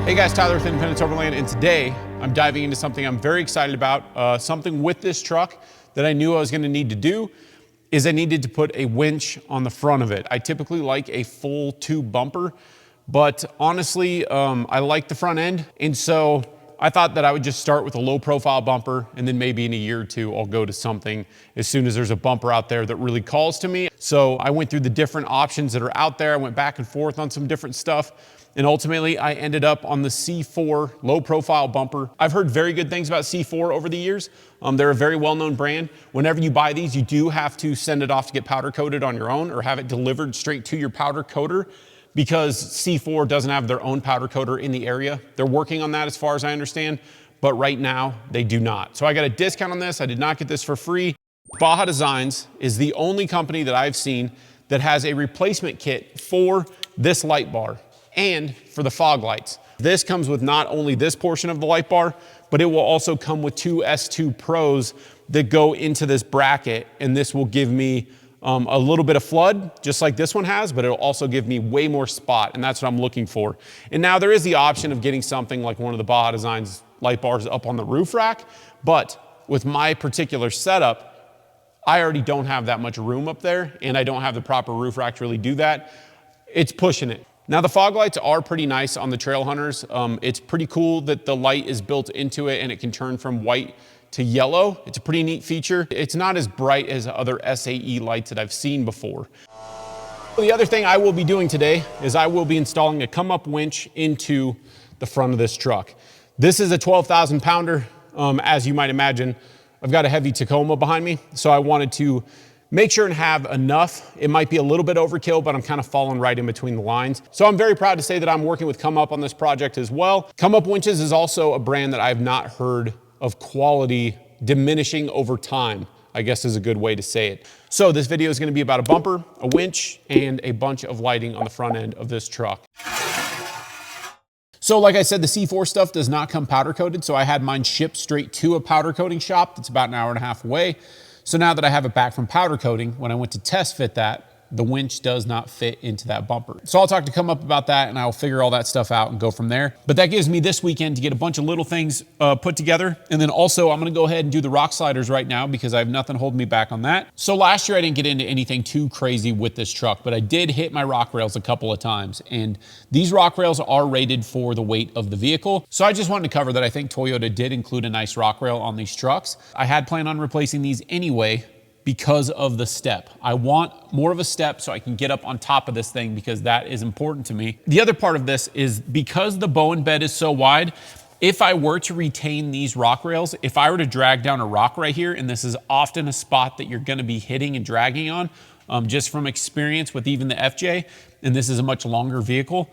Hey guys, Tyler with Independence Overland, and today I'm diving into something I'm very excited about. Something with this truck that I knew I was gonna need to do is I needed to put a winch on the front of it. I typically like a full tube bumper, but honestly, I like the front end, and so I thought that I would just start with a low profile bumper, and then maybe in a year or two, I'll go to something as soon as there's a bumper out there that really calls to me. So I went through the different options that are out there. I went back and forth on some different stuff. And ultimately, I ended up on the C4 low profile bumper. I've heard very good things about C4 over the years. They're a very well-known brand. Whenever you buy these, you do have to send it off to get powder coated on your own or have it delivered straight to your powder coater because C4 doesn't have their own powder coater in the area. They're working on that as far as I understand, but right now they do not. So I got a discount on this. I did not get this for free. Baja Designs is the only company that I've seen that has a replacement kit for this light bar and for the fog lights. This comes with not only this portion of the light bar, but it will also come with two S2 Pros that go into this bracket, and this will give me a little bit of flood, just like this one has, but it'll also give me way more spot, and that's what I'm looking for. And now there is the option of getting something like one of the Baja Designs light bars up on the roof rack, but with my particular setup, I already don't have that much room up there, and I don't have the proper roof rack to really do that. It's pushing it. Now the fog lights are pretty nice on the trail hunters. It's pretty cool that the light is built into it and it can turn from white to yellow. It's a pretty neat feature. It's not as bright as other SAE lights that I've seen before. The other thing I will be doing today is I will be installing a ComeUp winch into the front of this truck. This is a 12,000 pounder. As you might imagine, I've got a heavy Tacoma behind me, so I wanted to make sure and have enough. It might be a little bit overkill, but I'm kind of falling right in between the lines. So I'm very proud to say that I'm working with ComeUp on this project as well. ComeUp winches is also a brand that I've not heard of quality diminishing over time, I guess is a good way to say it. So this video is going to be about a bumper, a winch, and a bunch of lighting on the front end of this truck. So like I said, the C4 stuff does not come powder coated, so I had mine shipped straight to a powder coating shop that's about an hour and a half away. So now that I have it back from powder coating, when I went to test fit that, the winch does not fit into that bumper. So I'll talk to ComeUp about that and I'll figure all that stuff out and go from there. But that gives me this weekend to get a bunch of little things put together. And then also I'm gonna go ahead and do the rock sliders right now because I have nothing holding me back on that. So last year I didn't get into anything too crazy with this truck, but I did hit my rock rails a couple of times. And these rock rails are rated for the weight of the vehicle. So I just wanted to cover that I think Toyota did include a nice rock rail on these trucks. I had planned on replacing these anyway, because of the step. I want more of a step so I can get up on top of this thing because that is important to me. The other part of this is because the bowen bed is so wide, if I were to retain these rock rails, if I were to drag down a rock right here, and this is often a spot that you're gonna be hitting and dragging on, just from experience with even the FJ, and this is a much longer vehicle,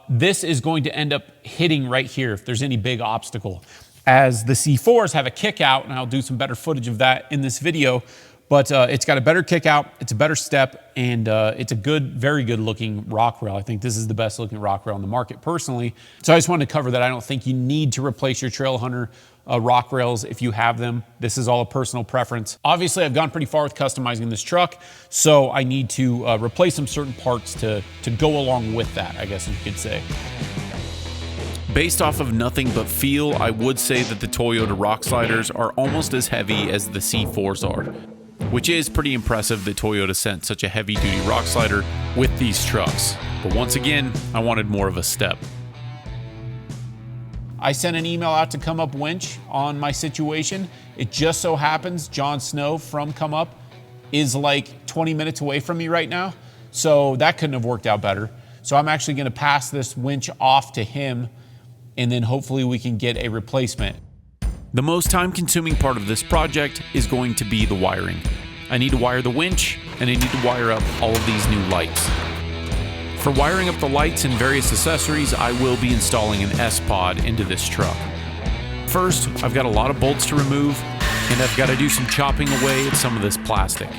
this is going to end up hitting right here if there's any big obstacle. As the C4s have a kick out, and I'll do some better footage of that in this video, but it's got a better kick out, it's a better step, and it's a good, very good looking rock rail. I think this is the best looking rock rail on the market personally. So I just wanted to cover that. I don't think you need to replace your trail hunter rock rails if you have them. This is all a personal preference. Obviously I've gone pretty far with customizing this truck, so I need to replace some certain parts to go along with that, I guess you could say. Based off of nothing but feel, I would say that the Toyota rock sliders are almost as heavy as the C4s are, which is pretty impressive that Toyota sent such a heavy duty rock slider with these trucks. But once again, I wanted more of a step. I sent an email out to ComeUp Winch on my situation. It just so happens John Snow from ComeUp is like 20 minutes away from me right now, so that couldn't have worked out better. So I'm actually gonna pass this winch off to him, and then hopefully we can get a replacement. The most time-consuming part of this project is going to be the wiring. I need to wire the winch, and I need to wire up all of these new lights. For wiring up the lights and various accessories, I will be installing an S-Pod into this truck. First, I've got a lot of bolts to remove, and I've got to do some chopping away at some of this plastic.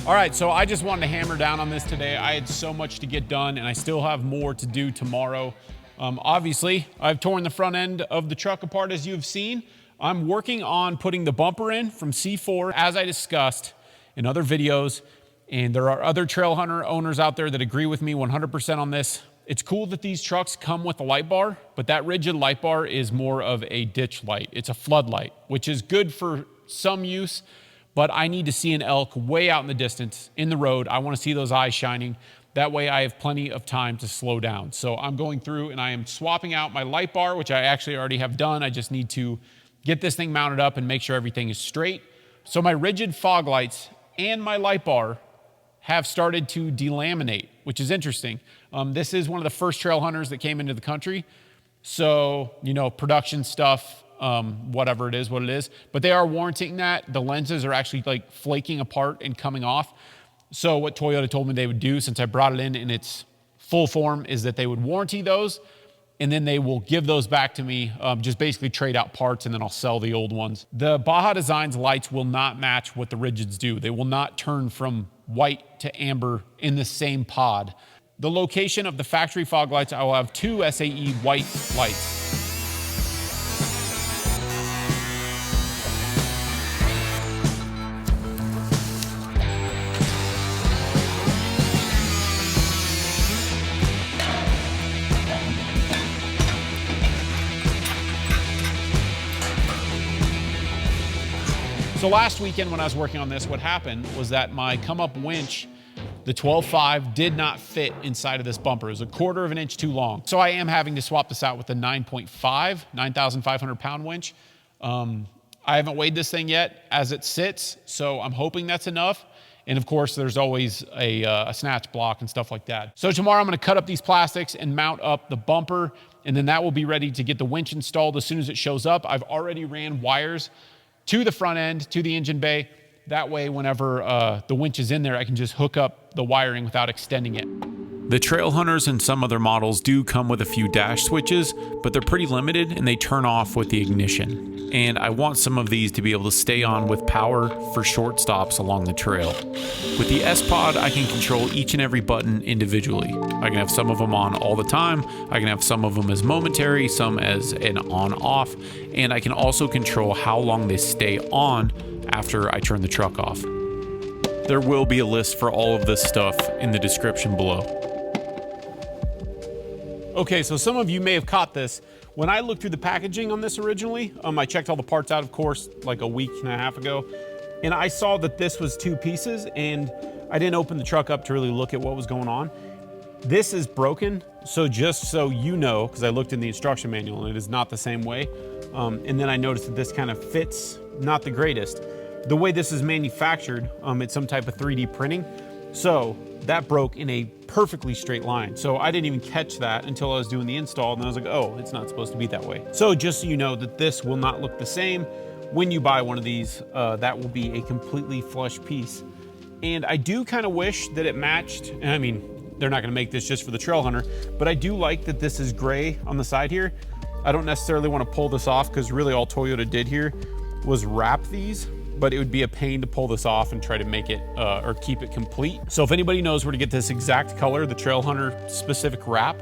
All right, so I just wanted to hammer down on this today. I had so much to get done and I still have more to do tomorrow. Obviously, I've torn the front end of the truck apart as you've seen. I'm working on putting the bumper in from C4 as I discussed in other videos. And there are other trail hunter owners out there that agree with me 100% on this. It's cool that these trucks come with a light bar, but that rigid light bar is more of a ditch light. It's a floodlight, which is good for some use, but I need to see an elk way out in the distance in the road. I want to see those eyes shining. That way I have plenty of time to slow down. So I'm going through and I am swapping out my light bar, which I actually already have done. I just need to get this thing mounted up and make sure everything is straight. So my rigid fog lights and my light bar have started to delaminate, which is interesting. This is one of the first trail hunters that came into the country. So, you know, production stuff, whatever it is, what it is, but they are warranting that. The lenses are actually like flaking apart and coming off. So what Toyota told me they would do since I brought it in its full form is that they would warranty those and then they will give those back to me, just basically trade out parts and then I'll sell the old ones. The Baja Designs lights will not match what the rigids do. They will not turn from white to amber in the same pod. The location of the factory fog lights, I will have 2 SAE white lights. So last weekend when I was working on this, what happened was that my ComeUp winch, the 12.5, did not fit inside of this bumper. It was 1/4 of an inch too long. So I am having to swap this out with a 9.5, 9,500 pound winch. I haven't weighed this thing yet as it sits, so I'm hoping that's enough. And of course, there's always a snatch block and stuff like that. So tomorrow I'm gonna cut up these plastics and mount up the bumper, and then that will be ready to get the winch installed as soon as it shows up. I've already ran wires to the front end, to the engine bay. That way, whenever the winch is in there, I can just hook up the wiring without extending it. The trail hunters and some other models do come with a few dash switches, but they're pretty limited and they turn off with the ignition. And I want some of these to be able to stay on with power for short stops along the trail. With the S-Pod, I can control each and every button individually. I can have some of them on all the time, I can have some of them as momentary, some as an on-off, and I can also control how long they stay on after I turn the truck off. There will be a list for all of this stuff in the description below. Okay, so some of you may have caught this. When I looked through the packaging on this originally, I checked all the parts out, of course, like a week and a half ago, and I saw that this was 2 pieces, and I didn't open the truck up to really look at what was going on. This is broken, so just so you know, because I looked in the instruction manual and it is not the same way, and then I noticed that this kind of fits not the greatest. The way this is manufactured, it's some type of 3D printing, so that broke in a perfectly straight line. So I didn't even catch that until I was doing the install, and I was like, oh, it's not supposed to be that way. So just so you know that this will not look the same when you buy one of these. That will be a completely flush piece. And I do kind of wish that it matched. I mean, they're not gonna make this just for the trail hunter, but I do like that this is gray on the side here. I don't necessarily want to pull this off because really all Toyota did here was wrap these, but it would be a pain to pull this off and try to make it or keep it complete. So if anybody knows where to get this exact color, the trail hunter specific wrap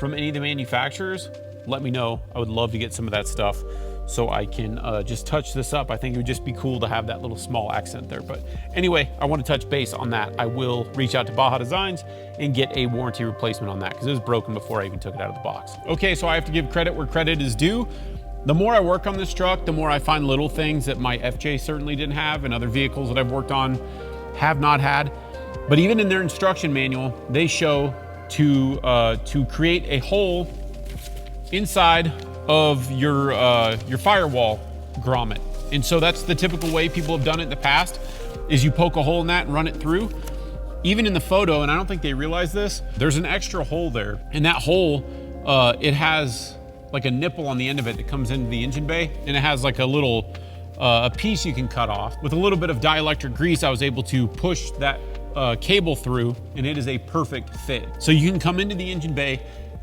from any of the manufacturers, let me know. I would love to get some of that stuff so I can just touch this up. I think it would just be cool to have that little small accent there. But anyway, I want to touch base on that. I will reach out to Baja Designs and get a warranty replacement on that because it was broken before I even took it out of the box. Okay, so I have to give credit where credit is due. The more I work on this truck, the more I find little things that my FJ certainly didn't have and other vehicles that I've worked on have not had. But even in their instruction manual, they show to create a hole inside of your firewall grommet. And so that's the typical way people have done it in the past, is you poke a hole in that and run it through. Even in the photo, and I don't think they realize this, there's an extra hole there. And that hole, it has like a nipple on the end of it that comes into the engine bay, and it has like a little a piece you can cut off. With a little bit of dielectric grease, I was able to push that cable through, and it is a perfect fit. So you can come into the engine bay,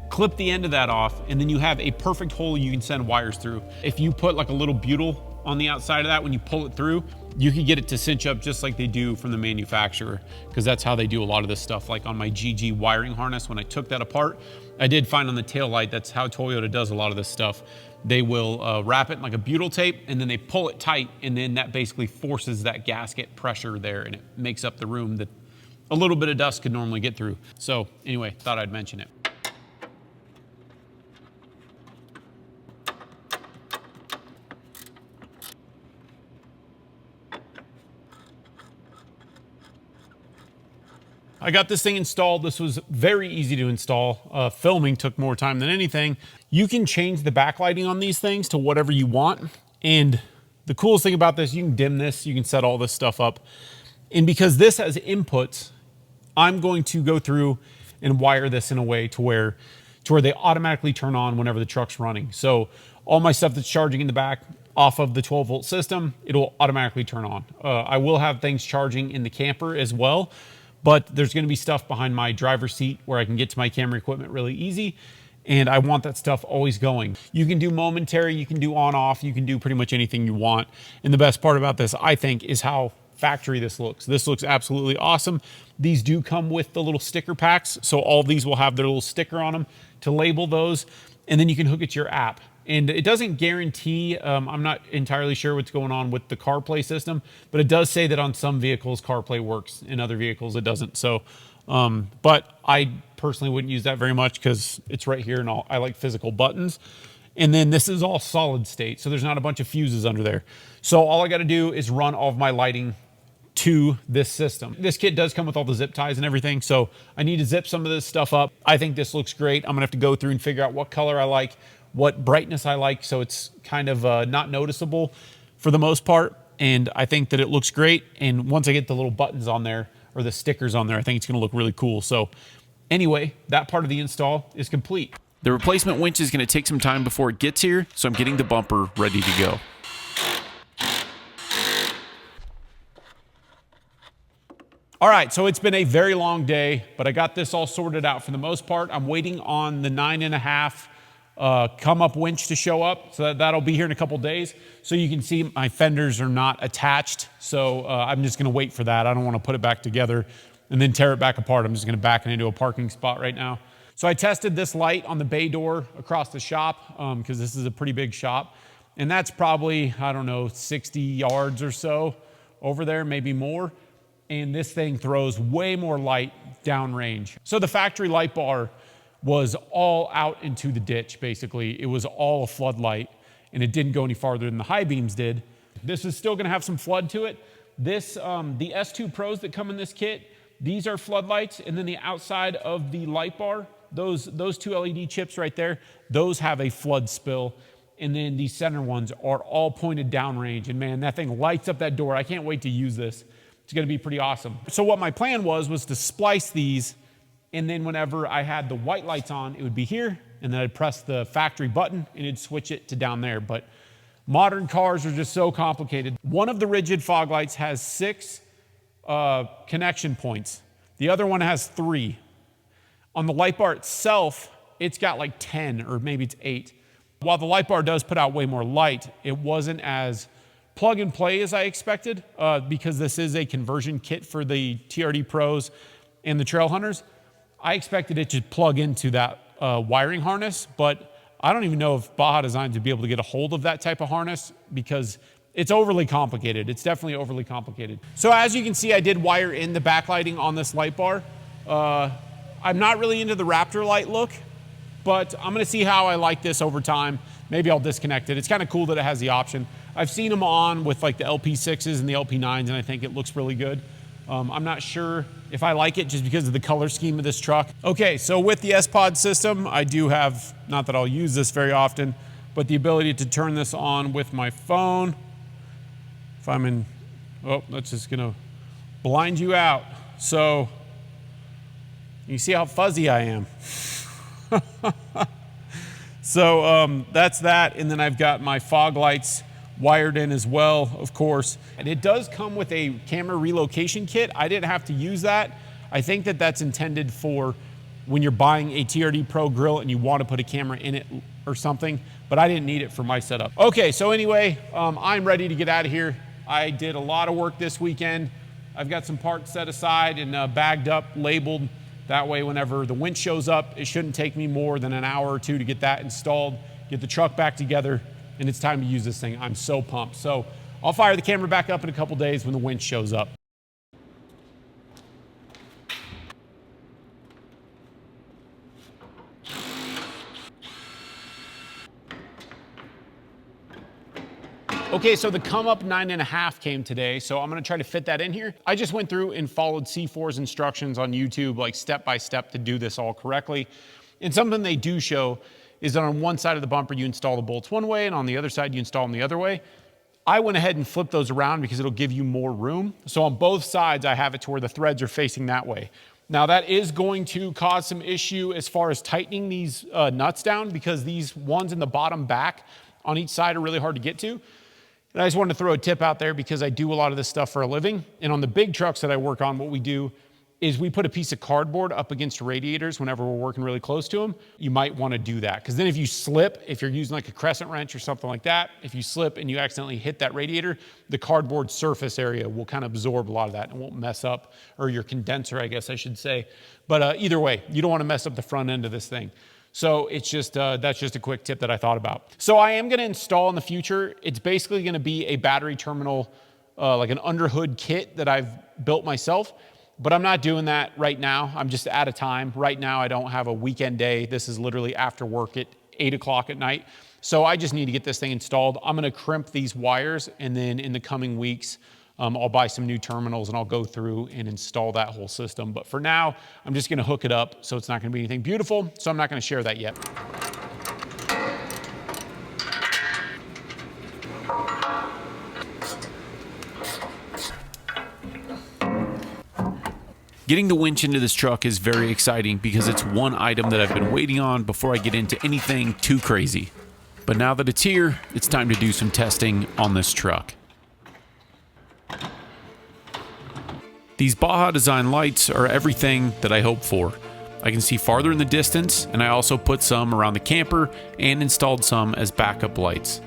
clip the end of that off, and then you have a perfect hole you can send wires through. If you put like a little butyl on the outside of that, when you pull it through, you could get it to cinch up just like they do from the manufacturer, because that's how they do a lot of this stuff. Like on my GG wiring harness, when I took that apart, I did find on the tail light, that's how Toyota does a lot of this stuff. They will wrap it in like a butyl tape, and then they pull it tight, and then that basically forces that gasket pressure there, and it makes up the room that a little bit of dust could normally get through. So anyway, thought I'd mention it. I got this thing installed. This was very easy to install. Filming took more time than anything. You can change the backlighting on these things to whatever you want. And the coolest thing about this, you can dim this, you can set all this stuff up. And because this has inputs, I'm going to go through and wire this in a way to where they automatically turn on whenever the truck's running. So all my stuff that's charging in the back off of the 12-volt system, it'll automatically turn on. I will have things charging in the camper as well, but there's gonna be stuff behind my driver's seat where I can get to my camera equipment really easy, and I want that stuff always going. You can do momentary, you can do on-off, you can do pretty much anything you want. And the best part about this, I think, is how factory this looks. This looks absolutely awesome. These do come with the little sticker packs, so all of these will have their little sticker on them to label those, and then you can hook it to your app. And it doesn't guarantee, I'm not entirely sure what's going on with the CarPlay system, but it does say that on some vehicles CarPlay works, in other vehicles it doesn't. So, but I personally wouldn't use that very much because it's right here and I like physical buttons. And then this is all solid state, so there's not a bunch of fuses under there. So all I gotta do is run all of my lighting to this system. This kit does come with all the zip ties and everything, so I need to zip some of this stuff up. I think this looks great. I'm gonna have to go through and figure out what color I like, what brightness I like, so it's kind of not noticeable for the most part. And I think that it looks great. And once I get the little buttons on there, or the stickers on there, I think it's gonna look really cool. So anyway, that part of the install is complete. The replacement winch is going to take some time before it gets here, so I'm getting the bumper ready to go. All right, so it's been a very long day, but I got this all sorted out for the most part. I'm waiting on the 9.5 ComeUp winch to show up, so that'll be here in a couple days. So you can see my fenders are not attached, so I'm just gonna wait for that. I don't wanna put it back together and then tear it back apart. I'm just gonna back it into a parking spot right now. So I tested this light on the bay door across the shop, because this is a pretty big shop. And that's probably, I don't know, 60 yards or so over there, maybe more. And this thing throws way more light downrange. So the factory light bar was all out into the ditch, basically. It was all a floodlight, and it didn't go any farther than the high beams did. This is still gonna have some flood to it. This, the S2 Pros that come in this kit, these are floodlights, and then the outside of the light bar, those two LED chips right there, those have a flood spill. And then these center ones are all pointed downrange. And man, that thing lights up that door. I can't wait to use this. It's gonna be pretty awesome. So what my plan was to splice these, and then whenever I had the white lights on, it would be here, and then I'd press the factory button and it'd switch it to down there. But modern cars are just so complicated. One of the rigid fog lights has 6 connection points. The other one has 3. On the light bar itself, it's got like 10, or maybe it's 8. While the light bar does put out way more light, it wasn't as plug and play as I expected, because this is a conversion kit for the TRD Pros and the Trail Hunters. I expected it to plug into that wiring harness, but I don't even know if Baja Designs would be able to get a hold of that type of harness, because it's overly complicated. It's definitely overly complicated. So as you can see, I did wire in the backlighting on this light bar. I'm not really into the Raptor light look, but I'm gonna see how I like this over time. Maybe I'll disconnect it. It's kind of cool that it has the option. I've seen them on with like the LP6s and the LP9s, and I think it looks really good. I'm not sure if I like it just because of the color scheme of this truck. Okay, so with the S-Pod system, I do have, not that I'll use this very often, but the ability to turn this on with my phone. If I'm in, oh, that's just gonna blind you out. So, you see how fuzzy I am. So that's that, and then I've got my fog lights wired in as well, of course. And it does come with a camera relocation kit. I didn't have to use that. I think that that's intended for when you're buying a TRD Pro grill and you want to put a camera in it or something, but I didn't need it for my setup. Okay, so anyway, I'm ready to get out of here. I did a lot of work this weekend. I've got some parts set aside and bagged up, labeled. That way, whenever the winch shows up, it shouldn't take me more than an hour or two to get that installed, get the truck back together, and it's time to use this thing. I'm so pumped. So I'll fire the camera back up in a couple days when the winch shows up. Okay, so the ComeUp 9.5 came today, so I'm gonna try to fit that in here. I just went through and followed C4's instructions on YouTube, like step by step to do this all correctly. And something they do show is that on one side of the bumper, you install the bolts one way, and on the other side, you install them the other way. I went ahead and flipped those around because it'll give you more room. So on both sides, I have it to where the threads are facing that way. Now that is going to cause some issue as far as tightening these nuts down, because these ones in the bottom back on each side are really hard to get to. And I just wanted to throw a tip out there because I do a lot of this stuff for a living. And on the big trucks that I work on, what we do is we put a piece of cardboard up against radiators whenever we're working really close to them. You might want to do that, because then if you slip, if you're using like a crescent wrench or something like that, if you slip and you accidentally hit that radiator, the cardboard surface area will kind of absorb a lot of that and won't mess up, or your condenser, I guess I should say. But either way, you don't want to mess up the front end of this thing. So it's just, that's just a quick tip that I thought about. So I am gonna install in the future, it's basically gonna be a battery terminal, like an underhood kit that I've built myself, but I'm not doing that right now. I'm just out of time. Right now, I don't have a weekend day. This is literally after work at 8 o'clock at night. So I just need to get this thing installed. I'm gonna crimp these wires, and then in the coming weeks, I'll buy some new terminals and I'll go through and install that whole system. But for now, I'm just gonna hook it up, so it's not gonna be anything beautiful, so I'm not gonna share that yet. Getting the winch into this truck is very exciting because it's one item that I've been waiting on before I get into anything too crazy. But now that it's here, it's time to do some testing on this truck. These Baja Design lights are everything that I hope for. I can see farther in the distance, and I also put some around the camper and installed some as backup lights.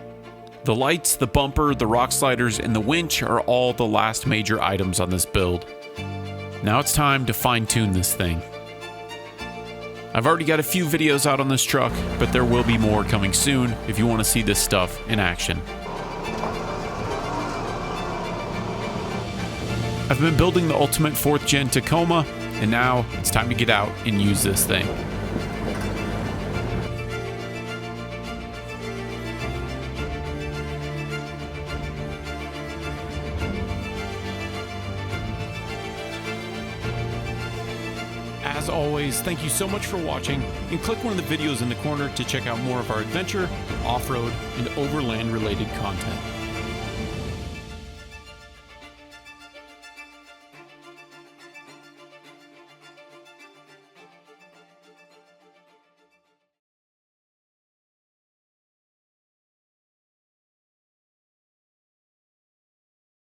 The lights, the bumper, the rock sliders, and the winch are all the last major items on this build. Now it's time to fine-tune this thing. I've already got a few videos out on this truck, but there will be more coming soon if you want to see this stuff in action. I've been building the ultimate 4th gen Tacoma, and now it's time to get out and use this thing. As always, thank you so much for watching, and click one of the videos in the corner to check out more of our adventure, off-road, and overland related content.